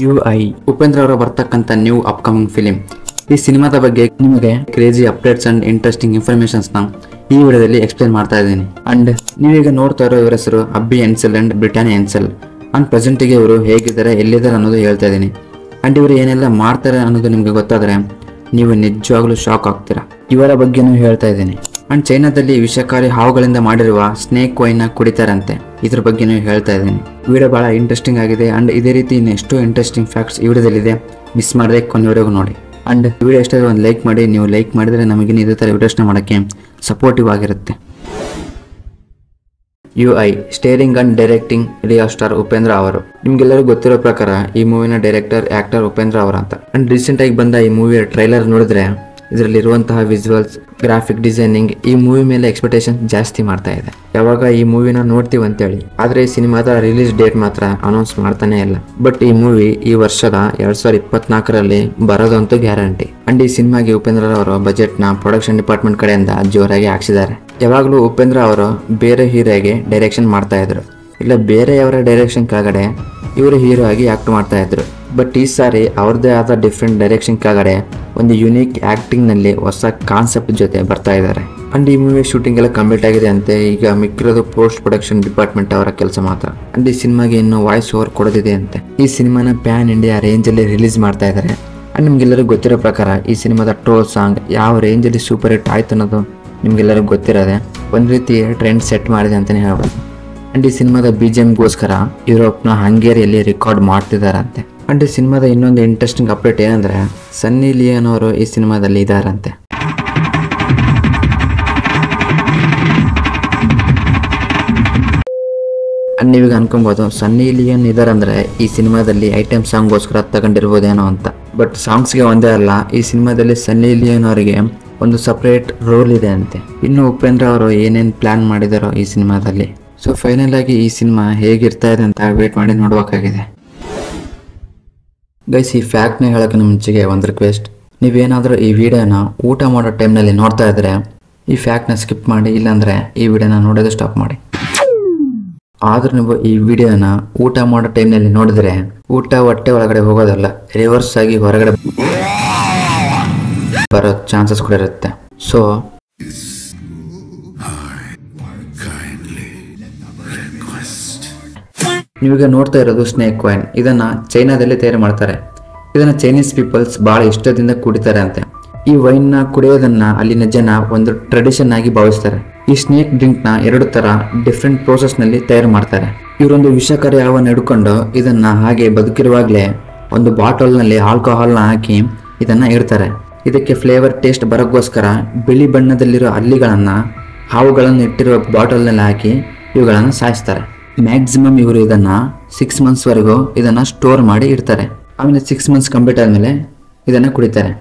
UI Upendra ಅವರ ಬರ್ತಕ್ಕಂಥ new upcoming film. ಈ ಸಿನಿಮಾದ ಬಗ್ಗೆ ನಿಮಗೆ crazy updates and interesting informations ನ ಈ ವಿಡಿಯೋದಲ್ಲಿ ಎಕ್ಸ್ಪ್ಲೇನ್ ಮಾಡ್ತಾ ಇದ್ದೀನಿ. ಅಂಡ್ ನೀವೀಗ ನೋಡ್ತಾ ಇರೋ ಇವರ ಹೆಸರು ಅಬ್ಬಿ ಎನ್ಸೆಲ್ ಅಂಡ್ ಬ್ರಿಟಾನಿಯಾ ಎನ್ಸೆಲ್. ಅಂಡ್ ಪ್ರೆಸೆಂಟಿಗೆ ಇವರು ಹೇಗಿದ್ದಾರೆ, ಎಲ್ಲಿದ್ದಾರೆ ಅನ್ನೋದು ಹೇಳ್ತಾ ಇದ್ದೀನಿ. ಅಂಡ್ ಇವರು ಏನೆಲ್ಲ ಮಾಡ್ತಾರೆ ಅನ್ನೋದು ನಿಮ್ಗೆ ಗೊತ್ತಾದ್ರೆ ನೀವು ನಿಜವಾಗ್ಲೂ ಶಾಕ್ ಆಗ್ತೀರಾ. ಇವರ ಬಗ್ಗೆನೂ ಹೇಳ್ತಾ ಇದ್ದೀನಿ. ಅಂಡ್ ಚೈನಾದಲ್ಲಿ ವಿಷಕಾರಿ ಹಾವುಗಳಿಂದ ಮಾಡಿರುವ ಸ್ನೇಕ್ ವೈನ್ ಕುಡಿತಾರಂತೆ, ಇದ್ರ ಬಗ್ಗೆನೂ ಹೇಳ್ತಾ ಇದ್ದೀನಿ. ವಿಡಿಯೋ ಬಹಳ ಇಂಟ್ರೆಸ್ಟಿಂಗ್ ಆಗಿದೆ. ಅಂಡ್ ಇದೇ ರೀತಿ ಇನ್ನೆಷ್ಟು ಇಂಟ್ರೆಸ್ಟಿಂಗ್ ಫ್ಯಾಕ್ಟ್ಸ್ ಈ ವಿಡಿಯೋದಲ್ಲಿದೆ, ಮಿಸ್ ಮಾಡದೆ ಕೊನೆವರೆಗೂ ನೋಡಿ. ಅಂಡ್ ವಿಡಿಯೋ ಇಷ್ಟ ಒಂದು ಲೈಕ್ ಮಾಡಿ. ನೀವು ಲೈಕ್ ಮಾಡಿದ್ರೆ ನಮಗಿನ ಇದೇ ಥರ ವಿಡಿಯೋಸ್ನ ಮಾಡೋಕ್ಕೆ ಸಪೋರ್ಟಿವ್ ಆಗಿರುತ್ತೆ. UI steering and directing real star Upendra ಅವರು. ನಿಮ್ಗೆಲ್ಲರೂ ಗೊತ್ತಿರೋ ಪ್ರಕಾರ ಈ ಮೂವಿನ ಡೈರೆಕ್ಟರ್ ಆಕ್ಟರ್ ಉಪೇಂದ್ರ ಅವರ ಅಂತ. ಅಂಡ್ ರೀಸೆಂಟ್ ಆಗಿ ಬಂದ ಈ ಮೂವಿಯ ಟ್ರೈಲರ್ ನೋಡಿದ್ರೆ ಇದರಲ್ಲಿರುವಂತಹ ವಿಜುವಲ್ಸ್, ಗ್ರಾಫಿಕ್ ಡಿಸೈನಿಂಗ್ ಈ ಮೂವಿ ಮೇಲೆ ಎಕ್ಸ್ಪೆಕ್ಟೇಷನ್ ಜಾಸ್ತಿ ಮಾಡ್ತಾ ಇದೆ. ಯಾವಾಗ ಈ ಮೂವಿನ ನೋಡ್ತೀವಿ ಅಂತೇಳಿ. ಆದ್ರೆ ಈ ಸಿನಿಮಾದ ರಿಲೀಸ್ ಡೇಟ್ ಮಾತ್ರ ಅನೌನ್ಸ್ ಮಾಡ್ತಾನೆ ಇಲ್ಲ. ಬಟ್ ಈ ಮೂವಿ ಈ ವರ್ಷದ 2024ರಲ್ಲಿ ಬರೋದಂತೂ ಗ್ಯಾರಂಟಿ. ಅಂಡ್ ಈ ಸಿನಿಮಾಗೆ ಉಪೇಂದ್ರ ಅವರು ಬಜೆಟ್ ನ ಪ್ರೊಡಕ್ಷನ್ ಡಿಪಾರ್ಟ್ಮೆಂಟ್ ಕಡೆಯಿಂದ ಜೋರಾಗಿ ಹಾಕ್ಸಿದ್ದಾರೆ. ಯಾವಾಗಲೂ ಉಪೇಂದ್ರ ಅವರು ಬೇರೆ ಹೀರೋಗೆ ಡೈರೆಕ್ಷನ್ ಮಾಡ್ತಾ ಇದ್ರು, ಇಲ್ಲ ಬೇರೆಯವರ ಡೈರೆಕ್ಷನ್ ಕೆಳಗಡೆ ಇವರು ಹೀರೋ ಆಗಿ ಆಕ್ಟ್ ಮಾಡ್ತಾ ಇದ್ರು. ಬಟ್ ಈ ಸಾರಿ ಅವ್ರದ್ದೇ ಆದ ಡಿಫ್ರೆಂಟ್ ಡೈರೆಕ್ಷನ್ ಕೆಳಗಡೆ ಒಂದು ಯುನೀಕ್ ಆಕ್ಟಿಂಗ್ ನಲ್ಲಿ ಹೊಸ ಕಾನ್ಸೆಪ್ಟ್ ಜೊತೆ ಬರ್ತಾ ಇದ್ದಾರೆ. ಅಂಡ್ ಈ ಮೂವಿ ಶೂಟಿಂಗ್ ಎಲ್ಲ ಕಂಪ್ಲೀಟ್ ಆಗಿದೆ ಅಂತೆ. ಈಗ ಮಿಕ್ಕಿರೋದು ಪೋಸ್ಟ್ ಪ್ರೊಡಕ್ಷನ್ ಡಿಪಾರ್ಟ್ಮೆಂಟ್ ಅವರ ಕೆಲಸ ಮಾತ್ರ. ಅಂಡ್ ಈ ಸಿನಿಮಾಗೆ ಇನ್ನು ವಾಯ್ಸ್ ಓವರ್ ಕೊಡೋದಿದೆ ಅಂತೆ. ಈ ಸಿನಿಮಾನ ಪ್ಯಾನ್ ಇಂಡಿಯಾ ರೇಂಜ್ ಅಲ್ಲಿ ರಿಲೀಸ್ ಮಾಡ್ತಾ ಇದ್ದಾರೆ. ಅಂಡ್ ನಿಮ್ಗೆಲ್ಲರಿಗೂ ಗೊತ್ತಿರೋ ಪ್ರಕಾರ ಈ ಸಿನಿಮಾದ ಟ್ರೋಲ್ ಸಾಂಗ್ ಯಾವ ರೇಂಜ್ ಅಲ್ಲಿ ಸೂಪರ್ ಹಿಟ್ ಆಯ್ತು ಅನ್ನೋದು ನಿಮ್ಗೆಲ್ಲರಿಗೂ ಗೊತ್ತಿರೋದೆ. ಒಂದ್ ರೀತಿ ಟ್ರೆಂಡ್ ಸೆಟ್ ಮಾಡಿದೆ ಅಂತಾನೆ ಹೇಳ್ಬೋದು. ಅಂಡ್ ಈ ಸಿನಿಮಾದ BGMಗೋಸ್ಕರ ಯುರೋಪ್ನ ಹಂಗೇರಿಯಲ್ಲಿ ರೆಕಾರ್ಡ್ ಮಾಡ್ತಿದಾರಂತೆ. ಅಂಡ್ ಈ ಸಿನಿಮಾದ ಇನ್ನೊಂದು ಇಂಟ್ರೆಸ್ಟಿಂಗ್ ಅಪ್ಡೇಟ್ ಏನಂದ್ರೆ ಸನ್ನಿ ಲಿಯೋನ್ ಅವರು ಈ ಸಿನಿಮಾದಲ್ಲಿ ಇದಾರಂತೆ. ಅಂಡ್ ನೀವೀಗ ಅನ್ಕೊಬಹುದು ಸನ್ನಿ ಲಿಯೋನ್ ಇದಾರಂದ್ರೆ ಈ ಸಿನಿಮಾದಲ್ಲಿ ಐಟಮ್ ಸಾಂಗ್ಗೋಸ್ಕರ ತಗೊಂಡಿರ್ಬೋದೇನೋ ಅಂತ. ಬಟ್ ಸಾಂಗ್ಸ್ಗೆ ಒಂದೇ ಅಲ್ಲ, ಈ ಸಿನಿಮಾದಲ್ಲಿ ಸನ್ನಿ ಲಿಯೋನ್ ಅವರಿಗೆ ಒಂದು ಸಪರೇಟ್ ರೋಲ್ ಇದೆ ಅಂತೆ. ಇನ್ನು ಉಪೇಂದ್ರ ಅವರು ಏನೇನು ಪ್ಲಾನ್ ಮಾಡಿದಾರೋ ಈ ಸಿನಿಮಾದಲ್ಲಿ. ಸೊ ಫೈನಲ್ ಆಗಿ ಈ ಸಿನಿಮಾ ಹೇಗಿರ್ತಾ ಇದೆ ಅಂತ ವೇಟ್ ಮಾಡಿ ನೋಡಬೇಕಾಗಿದೆ. ಗೈಸ್, ಈ ಫ್ಯಾಕ್ಟ್ನ ಹೇಳೋಕೆ ಮುಂಚೆಗೆ ಒಂದು ರಿಕ್ವೆಸ್ಟ್. ನೀವೇನಾದರೂ ಈ ವಿಡಿಯೋನ ಊಟ ಮಾಡೋ ಟೈಮ್ನಲ್ಲಿ ನೋಡ್ತಾ ಇದ್ರೆ ಈ ಫ್ಯಾಕ್ಟ್ನ ಸ್ಕಿಪ್ ಮಾಡಿ, ಇಲ್ಲಾಂದ್ರೆ ಈ ವಿಡಿಯೋನ ನೋಡೋದು ಸ್ಟಾಪ್ ಮಾಡಿ. ಆದ್ರೂ ನೀವು ಈ ವಿಡಿಯೋನ ಊಟ ಮಾಡೋ ಟೈಮ್ನಲ್ಲಿ ನೋಡಿದ್ರೆ ಊಟ ಹೊಟ್ಟೆ ಒಳಗಡೆ ಹೋಗೋದಲ್ಲ, ರಿವರ್ಸ್ ಆಗಿ ಹೊರಗಡೆ ಬರೋ ಚಾನ್ಸಸ್ ಕೂಡ ಇರುತ್ತೆ. ಸೊ ನೀವೀಗ ನೋಡ್ತಾ ಇರೋದು ಸ್ನೇಕ್ ವೈನ್. ಇದನ್ನ ಚೈನಾದಲ್ಲಿ ತಯಾರು ಮಾಡ್ತಾರೆ. ಇದನ್ನ ಚೈನೀಸ್ ಪೀಪಲ್ಸ್ ಬಹಳ ಇಷ್ಟದಿಂದ ಕುಡಿತಾರೆ ಅಂತೆ. ಈ ವೈನ್ ನ ಕುಡಿಯೋದನ್ನ ಅಲ್ಲಿನ ಜನ ಒಂದು ಟ್ರೆಡಿಷನ್ ಆಗಿ ಭಾವಿಸ್ತಾರೆ. ಈ ಸ್ನೇಕ್ ಡ್ರಿಂಕ್ ನ 2 ತರ ಡಿಫ್ರೆಂಟ್ ಪ್ರೋಸೆಸ್ ನಲ್ಲಿ ತಯಾರು ಮಾಡ್ತಾರೆ. ಇವರೊಂದು ವಿಷಕಾರಿ ಹಾವನ್ನು ಹಿಡ್ಕೊಂಡು ಇದನ್ನ ಹಾಗೆ ಬದುಕಿರುವಾಗಲೇ ಒಂದು ಬಾಟಲ್ ನಲ್ಲಿ ಆಲ್ಕೋಹಾಲ್ ನ ಹಾಕಿ ಇದನ್ನ ಇಡ್ತಾರೆ. ಇದಕ್ಕೆ ಫ್ಲೇವರ್ ಟೇಸ್ಟ್ ಬರೋಕ್ಕೋಸ್ಕರ ಬಿಳಿ ಬಣ್ಣದಲ್ಲಿರೋ ಹಲ್ಲಿಗಳನ್ನ ಹಾವುಗಳನ್ನು ಇಟ್ಟಿರುವ ಬಾಟಲ್ ನಲ್ಲಿ ಹಾಕಿ ಇವುಗಳನ್ನ ಸಾಯಿಸ್ತಾರೆ. ಮ್ಯಾಕ್ಸಿಮಮ್ ಇವರು ಇದನ್ನ 6 ಮಂತ್ಸ್ ವರೆಗೂ ಇದನ್ನ ಸ್ಟೋರ್ ಮಾಡಿ ಇಡ್ತಾರೆ. ಆಮೇಲೆ 6 ಮಂತ್ಸ್ ಕಂಪ್ಲೀಟ್ ಆದ್ಮೇಲೆ ಇದನ್ನ ಕುಡಿತಾರೆ.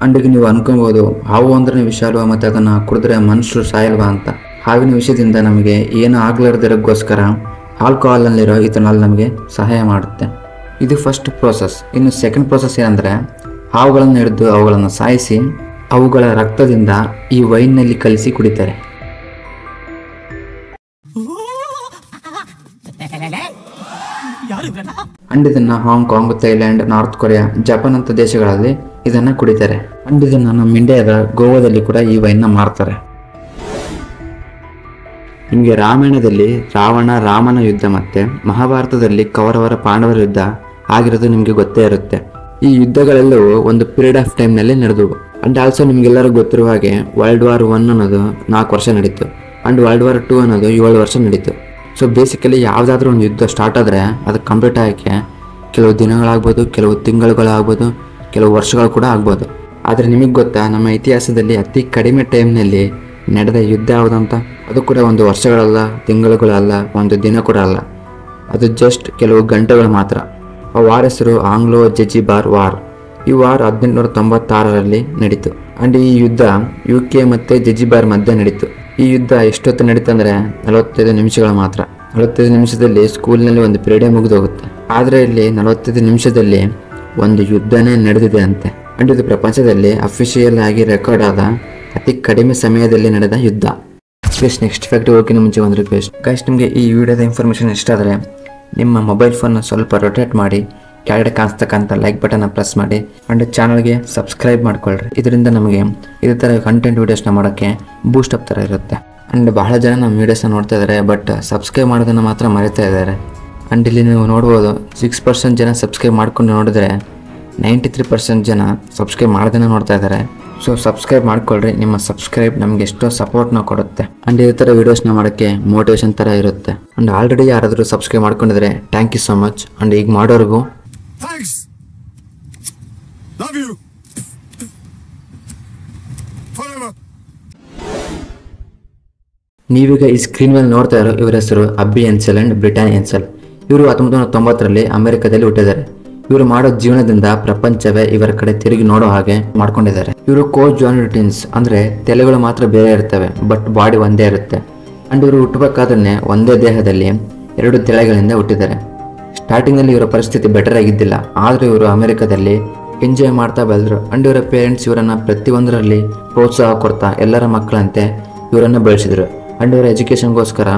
ಅಂಡಿಗೆ ನೀವು ಅನ್ಕೊಬಹುದು ಹಾವು ಅಂದ್ರೆ ವಿಷ ಅಲ್ವಾ, ಮತ್ತೆ ಅದನ್ನ ಕುಡಿದ್ರೆ ಮನುಷ್ಯರು ಸಾಯಲ್ವಾ ಅಂತ. ಹಾವಿನ ವಿಷಯದಿಂದ ನಮಗೆ ಏನು ಆಗ್ಲಾರ್ದಿರೋಕ್ಕೋಸ್ಕರ ಆಲ್ಕೋಹಾಲ್ ನಲ್ಲಿರೋ ಇಥನಾಲ್ ನಮಗೆ ಸಹಾಯ ಮಾಡುತ್ತೆ. ಇದು ಫಸ್ಟ್ ಪ್ರೋಸೆಸ್. ಇನ್ನು ಸೆಕೆಂಡ್ ಪ್ರೋಸೆಸ್ ಏನಂದ್ರೆ ಹಾವುಗಳನ್ನು ಹಿಡಿದು ಅವುಗಳನ್ನು ಸಾಯಿಸಿ ಅವುಗಳ ರಕ್ತದಿಂದ ಈ ವೈನ್ ನಲ್ಲಿ ಕಲಿಸಿ ಕುಡಿತಾರೆ. ಅಂಡ್ ಇದನ್ನ Hong Kong, Thailand, north Korea, Japan ಅಂತ ದೇಶಗಳಲ್ಲಿ ಇದನ್ನ ಕುಡಿತಾರೆ. ಅಂಡ್ ಇದನ್ನ ನಮ್ಮ ಇಂಡಿಯಾದ ಗೋವಾದಲ್ಲಿ ಕೂಡ ಈ ವೈನ್ ನ ಮಾರ್ತಾರೆ. ನಿಮಗೆ ರಾಮಾಯಣದಲ್ಲಿ ರಾವಣ ರಾಮನ ಯುದ್ಧ ಮತ್ತೆ ಮಹಾಭಾರತದಲ್ಲಿ ಕೌರವರ ಪಾಂಡವರ ಯುದ್ಧ ಆಗಿರೋದು ನಿಮ್ಗೆ ಗೊತ್ತೇ ಇರುತ್ತೆ. ಈ ಯುದ್ಧಗಳೆಲ್ಲವೂ ಒಂದು ಪೀರಿಯಡ್ ಆಫ್ ಟೈಮ್ ನಲ್ಲಿ ನಡೆದವು. ಅಂಡ್ ಆಲ್ಸೋ ನಿಮ್ಗೆಲ್ಲರೂ ಗೊತ್ತಿರುವ ಹಾಗೆ World War I ಅನ್ನೋದು 4 ವರ್ಷ ನಡೀತು. ಅಂಡ್ World War II ಅನ್ನೋದು 7 ವರ್ಷ ನಡೀತು. ಸೊ ಬೇಸಿಕಲಿ ಯಾವುದಾದ್ರೂ ಒಂದು ಯುದ್ಧ ಸ್ಟಾರ್ಟ್ ಆದರೆ ಅದು ಕಂಪ್ಲೀಟ್ ಆಗೋಕ್ಕೆ ಕೆಲವು ದಿನಗಳಾಗ್ಬೋದು, ಕೆಲವು ತಿಂಗಳುಗಳಾಗ್ಬೋದು, ಕೆಲವು ವರ್ಷಗಳು ಕೂಡ ಆಗ್ಬೋದು. ಆದರೆ ನಿಮಗೆ ಗೊತ್ತಾ, ನಮ್ಮ ಇತಿಹಾಸದಲ್ಲಿ ಅತಿ ಕಡಿಮೆ ಟೈಮ್ನಲ್ಲಿ ನಡೆದ ಯುದ್ಧ ಯಾವುದಂತ? ಅದು ಕೂಡ ಒಂದು ವರ್ಷಗಳಲ್ಲ, ತಿಂಗಳುಗಳಲ್ಲ, ಒಂದು ದಿನ ಕೂಡ ಅಲ್ಲ. ಅದು ಜಸ್ಟ್ ಕೆಲವು ಗಂಟೆಗಳು ಮಾತ್ರ. ಆ ವಾರ್ ಹೆಸರು ಆಂಗ್ಲೋ ಜೆಜಿಬಾರ್ ವಾರ್. ಈ ವಾರ್ 1896ರಲ್ಲಿ ನಡೀತು. ಅಂಡ್ ಈ ಯುದ್ಧ UK ಮತ್ತೆ ಜೆಜಿಬಾರ್ ಮಧ್ಯೆ ನಡೀತು. ಈ ಯುದ್ಧ ಎಷ್ಟೊತ್ತು ನಡೀತಂದ್ರೆ 45 ನಿಮಿಷಗಳು ಮಾತ್ರ. 45 ನಿಮಿಷದಲ್ಲಿ ಸ್ಕೂಲ್ನಲ್ಲಿ ಒಂದು ಪೀರಿಯಡ್ ಮುಗಿದೋಗುತ್ತೆ. ಆದರೆ ಇಲ್ಲಿ 45 ನಿಮಿಷದಲ್ಲಿ ಒಂದು ಯುದ್ಧನೇ ನಡೆದಿದೆ ಅಂತೆ. ಅಂಡ್ ಇದು ಪ್ರಪಂಚದಲ್ಲಿ ಅಫಿಷಿಯಲ್ ಆಗಿ ರೆಕಾರ್ಡ್ ಆದ ಅತಿ ಕಡಿಮೆ ಸಮಯದಲ್ಲಿ ನಡೆದ ಯುದ್ಧ. ಪ್ಲೀಸ್ ನೆಕ್ಸ್ಟ್ ಫ್ಯಾಕ್ಟ್ ಹೋಗಿ ಮುಂಚೆ ಒಂದು ರಿಕ್ವೆಸ್ಟ್ ಗೈಸ್, ನಿಮಗೆ ಈ ವಿಡಿಯೋದ ಇನ್ಫಾರ್ಮೇಷನ್ ಇಷ್ಟ ಆದರೆ ನಿಮ್ಮ ಮೊಬೈಲ್ ಫೋನ್ನ ಸ್ವಲ್ಪ ರೊಟೇಟ್ ಮಾಡಿ ಕೆಳಗಡೆ ಕಾಣಿಸ್ತಕ್ಕಂಥ ಲೈಕ್ ಬಟನ್ನ ಪ್ರೆಸ್ ಮಾಡಿ ಆ್ಯಂಡ್ ಚಾನಲ್ಗೆ ಸಬ್ಸ್ಕ್ರೈಬ್ ಮಾಡ್ಕೊಳ್ರಿ. ಇದರಿಂದ ನಮಗೆ ಇದೇ ಥರ ಕಂಟೆಂಟ್ ವೀಡಿಯೋಸ್ನ ಮಾಡೋಕ್ಕೆ ಬೂಸ್ಟ್ ಅಪ್ ಥರ ಇರುತ್ತೆ. ಆ್ಯಂಡ್ ಬಹಳ ಜನ ನಮ್ಮ ವೀಡಿಯೋಸ್ನ ನೋಡ್ತಾ ಇದ್ದಾರೆ, ಬಟ್ ಸಬ್ಸ್ಕ್ರೈಬ್ ಮಾಡೋದನ್ನು ಮಾತ್ರ ಮರಿತಾ ಇದ್ದಾರೆ. ಆ್ಯಂಡ್ ಇಲ್ಲಿ ನೀವು ನೋಡ್ಬೋದು 6% ಜನ ಸಬ್ಸ್ಕ್ರೈಬ್ ಮಾಡ್ಕೊಂಡು ನೋಡಿದ್ರೆ 93% ಜನ ಸಬ್ಸ್ಕ್ರೈಬ್ ಮಾಡೋದನ್ನು ನೋಡ್ತಾ ಇದ್ದಾರೆ. ಸೊ ಸಬ್ಸ್ಕ್ರೈಬ್ ಮಾಡ್ಕೊಳ್ರಿ, ನಿಮ್ಮ ಸಬ್ಸ್ಕ್ರೈಬ್ ನಮಗೆ ಎಷ್ಟೋ ಸಪೋರ್ಟ್ನ ಕೊಡುತ್ತೆ ಆ್ಯಂಡ್ ಇದೇ ಥರ ವೀಡಿಯೋಸ್ನ ಮಾಡೋಕ್ಕೆ ಮೋಟಿವೇಶನ್ ಥರ ಇರುತ್ತೆ. ಆ್ಯಂಡ್ ಆಲ್ರೆಡಿ ಯಾರಾದರೂ ಸಬ್ಸ್ಕ್ರೈಬ್ ಮಾಡ್ಕೊಂಡಿದ್ರೆ thank you so much. And ಈಗ ಮಾಡೋರ್ಗೂ ನೀವೀಗ ಈ ಸ್ಕ್ರೀನ್ ಮೇಲೆ ನೋಡ್ತಾ ಇರೋ ಇವರ ಹೆಸರು ಅಬ್ಬಿ ಎನ್ಸೆಲ್ ಅಂಡ್ ಬ್ರಿಟಾನಿ ಎನ್ಸೆಲ್. ಇವರು 1990ರಲ್ಲಿ ಅಮೆರಿಕದಲ್ಲಿ ಹುಟ್ಟಿದ್ದಾರೆ. ಇವರು ಮಾಡೋ ಜೀವನದಿಂದ ಪ್ರಪಂಚವೇ ಇವರ ಕಡೆ ತಿರುಗಿ ನೋಡೋ ಹಾಗೆ ಮಾಡ್ಕೊಂಡಿದ್ದಾರೆ. ಇವರು ಕೋಜಾನಿಟಿನ್ಸ್ ಅಂದ್ರೆ ತಲೆಗಳು ಮಾತ್ರ ಬೇರೆ ಇರ್ತವೆ, ಬಟ್ ಬಾಡಿ ಒಂದೇ ಇರುತ್ತೆ. ಅಂಡ್ ಇವರು ಹುಟ್ಟಬೇಕಾದ್ರೆ ಒಂದೇ ದೇಹದಲ್ಲಿ 2 ತಲೆಗಳಿಂದ ಹುಟ್ಟಿದ್ದಾರೆ. ಸ್ಟಾರ್ಟಿಂಗ್ ನಲ್ಲಿ ಇವರ ಪರಿಸ್ಥಿತಿ ಬೆಟರ್ ಆಗಿದ್ದಿಲ್ಲ, ಆದ್ರೆ ಇವರು ಅಮೆರಿಕದಲ್ಲಿ ಎಂಜಾಯ್ ಮಾಡ್ತಾ ಬೆಳೆದ್ರು. ಅಂಡ್ ಇವರ ಪೇರೆಂಟ್ಸ್ ಇವರನ್ನ ಪ್ರತಿಯೊಂದರಲ್ಲಿ ಪ್ರೋತ್ಸಾಹ ಕೊಡ್ತಾ ಎಲ್ಲರ ಮಕ್ಕಳಂತೆ ಇವರನ್ನ ಬೆಳೆಸಿದ್ರು. ಅಂಡ್ ಇವರ ಎಜುಕೇಶನ್ಗೋಸ್ಕರ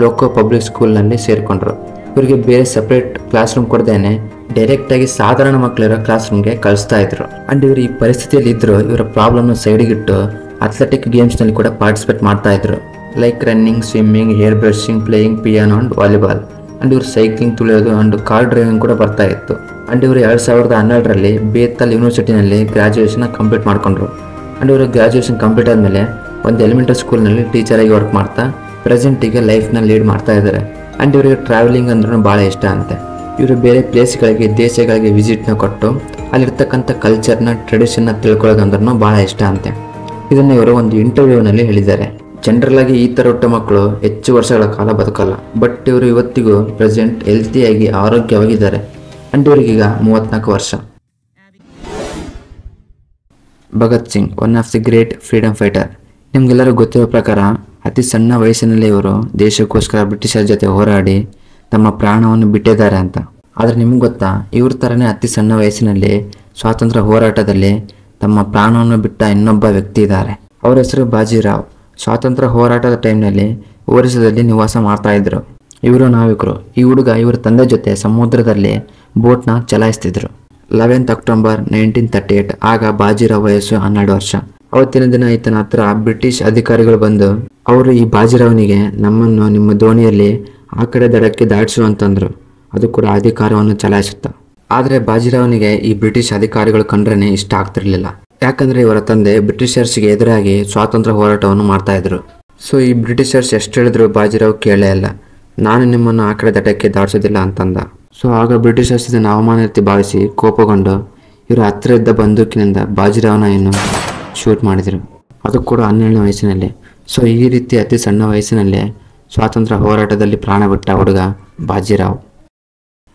ಲೋಕೋ ಪಬ್ಲಿಕ್ ಸ್ಕೂಲ್ನಲ್ಲಿ ಸೇರಿಕೊಂಡ್ರು. ಇವರಿಗೆ ಬೇರೆ ಸಪ್ರೇಟ್ ಕ್ಲಾಸ್ ರೂಮ್ ಕೊಡ್ದೇನೆ ಡೈರೆಕ್ಟ್ ಆಗಿ ಸಾಧಾರಣ ಮಕ್ಕಳಿರೋ ಕ್ಲಾಸ್ ರೂಮ್ಗೆ ಕಳಿಸ್ತಾ ಇದ್ರು. ಅಂಡ್ ಇವರು ಈ ಪರಿಸ್ಥಿತಿಯಲ್ಲಿ ಇದ್ರು ಇವರ ಪ್ರಾಬ್ಲಮ್ನ ಸೈಡಿಗಿಟ್ಟು ಅಥ್ಲೆಟಿಕ್ ಗೇಮ್ಸ್ನಲ್ಲಿ ಕೂಡ ಪಾರ್ಟಿಸಿಪೇಟ್ ಮಾಡ್ತಾ ಇದ್ರು, like running, swimming, hair brushing, playing piano and volleyball. And ಇವರು ಸೈಕ್ಲಿಂಗ್, ತುಳಿಯೋದು ಅಂಡ್ ಕಾರ್ ಡ್ರೈವಿಂಗ್ ಕೂಡ ಬರ್ತಾ ಇತ್ತು. ಅಂಡ್ ಇವರು 2012ರಲ್ಲಿ ಬೇತಲ್ ಯೂನಿವರ್ಸಿಟಿನಲ್ಲಿ ಗ್ರಾಜುಯೇಷನ್ ಕಂಪ್ಲೀಟ್ ಮಾಡ್ಕೊಂಡ್ರು. ಅಂಡ್ ಇವರು ಗ್ರಾಜುಯೇಷನ್ ಕಂಪ್ಲೀಟ್ ಆದಮೇಲೆ ಒಂದು ಎಲಿಮೆಂಟರಿ ಸ್ಕೂಲ್ನಲ್ಲಿ ಟೀಚರ್ ಆಗಿ ವರ್ಕ್ ಮಾಡ್ತಾ ಪ್ರೆಸೆಂಟಿಗೆ ಲೈಫ್ನ ಲೀಡ್ ಮಾಡ್ತಾ ಇದ್ದಾರೆ. ಆ್ಯಂಡ್ ಇವರಿಗೆ ಟ್ರಾವೆಲಿಂಗ್ ಅಂದ್ರೂ ಭಾಳ ಇಷ್ಟ ಅಂತೆ. ಇವರು ಬೇರೆ ಪ್ಲೇಸ್ಗಳಿಗೆ, ದೇಶಗಳಿಗೆ ವಿಸಿಟ್ನ ಕೊಟ್ಟು ಅಲ್ಲಿರ್ತಕ್ಕಂಥ ಕಲ್ಚರ್ನ, ಟ್ರೆಡಿಷನ್ನ ತಿಳ್ಕೊಳ್ಳೋದಂದ್ರೂ ಭಾಳ ಇಷ್ಟ ಅಂತೆ. ಇದನ್ನು ಇವರು ಒಂದು ಇಂಟರ್ವ್ಯೂನಲ್ಲಿ ಹೇಳಿದ್ದಾರೆ. ಜನರಲ್ ಆಗಿ ಈ ಥರ ಹುಟ್ಟ ಮಕ್ಕಳು ಹೆಚ್ಚು ವರ್ಷಗಳ ಕಾಲ ಬದುಕಲ್ಲ, ಬಟ್ ಇವರು ಇವತ್ತಿಗೂ ಪ್ರೆಸೆಂಟ್ ಹೆಲ್ತಿಯಾಗಿ ಆರೋಗ್ಯವಾಗಿದ್ದಾರೆ. ಆ್ಯಂಡ್ ಇವರಿಗೀಗ 34 ವರ್ಷ. Bhagat Singh, one of the great freedom fighter. ನಿಮ್ಗೆಲ್ಲರೂ ಗೊತ್ತಿರೋ ಪ್ರಕಾರ ಅತಿ ಸಣ್ಣ ವಯಸ್ಸಿನಲ್ಲಿ ಇವರು ದೇಶಕ್ಕೋಸ್ಕರ ಬ್ರಿಟಿಷರ ಜೊತೆ ಹೋರಾಡಿ ತಮ್ಮ ಪ್ರಾಣವನ್ನು ಬಿಟ್ಟಿದ್ದಾರೆ ಅಂತ. ಆದರೆ ನಿಮ್ಗೆ ಗೊತ್ತಾ, ಇವ್ರ ಥರನೇ ಅತಿ ಸಣ್ಣ ವಯಸ್ಸಿನಲ್ಲಿ ಸ್ವಾತಂತ್ರ್ಯ ಹೋರಾಟದಲ್ಲಿ ತಮ್ಮ ಪ್ರಾಣವನ್ನು ಬಿಟ್ಟ ಇನ್ನೊಬ್ಬ ವ್ಯಕ್ತಿ ಇದ್ದಾರೆ. ಅವರ ಹೆಸರು ಬಾಜಿರಾವ್. ಸ್ವಾತಂತ್ರ್ಯ ಹೋರಾಟದ ಟೈಮ್ನಲ್ಲಿ ಒರಿಸ್ಸಾದಲ್ಲಿ ನಿವಾಸ ಮಾಡ್ತಾ ಇದ್ರು. ಇವರು ನಾವಿಕರು. ಈ ಹುಡುಗ ಇವರ ತಂದೆ ಜೊತೆ ಸಮುದ್ರದಲ್ಲಿ ಬೋಟ್ನ ಚಲಾಯಿಸ್ತಿದ್ರು. 11 ಅಕ್ಟೋಬರ್ 1938 ಆಗ ಬಾಜಿರಾವ್ ವಯಸ್ಸು 12 ವರ್ಷ. ಅವತ್ತಿನ ದಿನ ಈತನ ಹತ್ರ ಬ್ರಿಟಿಷ್ ಅಧಿಕಾರಿಗಳು ಬಂದು ಅವರು ಈ ಬಾಜಿರಾವ್ನಿಗೆ ನಮ್ಮನ್ನು ನಿಮ್ಮ ದೋಣಿಯಲ್ಲಿ ಆ ಕಡೆ ದಡಕ್ಕೆ ದಾಟಿಸು ಅಂತಂದ್ರು. ಅದು ಕೂಡ ಅಧಿಕಾರವನ್ನು ಚಲಾಯಿಸುತ್ತ. ಆದರೆ ಬಾಜಿರಾವ್ನಿಗೆ ಈ ಬ್ರಿಟಿಷ್ ಅಧಿಕಾರಿಗಳು ಕಂಡ್ರೆ ಇಷ್ಟ ಆಗ್ತಿರ್ಲಿಲ್ಲ, ಯಾಕಂದ್ರೆ ಇವರ ತಂದೆ ಬ್ರಿಟಿಷರ್ಸ್ಗೆ ಎದುರಾಗಿ ಸ್ವಾತಂತ್ರ್ಯ ಹೋರಾಟವನ್ನು ಮಾಡ್ತಾ ಇದ್ರು. ಸೊ ಈ ಬ್ರಿಟಿಷರ್ಸ್ ಎಷ್ಟು ಹೇಳಿದ್ರು ಬಾಜಿರಾವ್ ಕೇಳೇ ಇಲ್ಲ. ನಾನು ನಿಮ್ಮನ್ನು ಆ ಕಡೆ ದಡಕ್ಕೆ ದಾಟಿಸೋದಿಲ್ಲ ಅಂತಂದ. ಸೊ ಆಗ ಬ್ರಿಟಿಷರ್ಸ್ ಇದನ್ನು ಅವಮಾನ ರೀತಿ ಭಾವಿಸಿ ಕೋಪಗೊಂಡು ಇವರು ಹತ್ತಿರ ಇದ್ದ ಬಂದೂಕಿನಿಂದ ಬಾಜಿರಾವ್ನ ಇನ್ನು ಶೂಟ್ ಮಾಡಿದರು, ಅದು ಕೂಡ 12ನೇ ವಯಸ್ಸಿನಲ್ಲಿ. ಸೊ ಈ ರೀತಿ ಅತಿ ಸಣ್ಣ ವಯಸ್ಸಿನಲ್ಲೇ ಸ್ವಾತಂತ್ರ್ಯ ಹೋರಾಟದಲ್ಲಿ ಪ್ರಾಣ ಬಿಟ್ಟ ಹುಡುಗ ಬಾಜಿರಾವ್.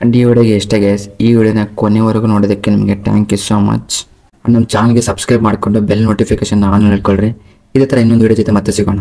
ಆ್ಯಂಡ್ ಈ ವಿಡಿಯೋಗೆ ಇಷ್ಟ ಗೈಸ್. ಈ ವಿಡಿಯೋನ ಕೊನೆವರೆಗೂ ನೋಡೋದಕ್ಕೆ ನಿಮಗೆ ಥ್ಯಾಂಕ್ ಯು ಸೋ ಮಚ್. ನಮ್ಮ ಚಾನಲ್ಗೆ ಸಬ್ಸ್ಕ್ರೈಬ್ ಮಾಡಿಕೊಂಡು ಬೆಲ್ ನೋಟಿಫಿಕೇಶನ್ ಆನ್ ಇಟ್ಕೊಳ್ರಿ. ಇದೇ ಥರ ಇನ್ನೊಂದು ವಿಡಿಯೋ ಜೊತೆ ಮತ್ತೆ ಸಿಗೋಣ.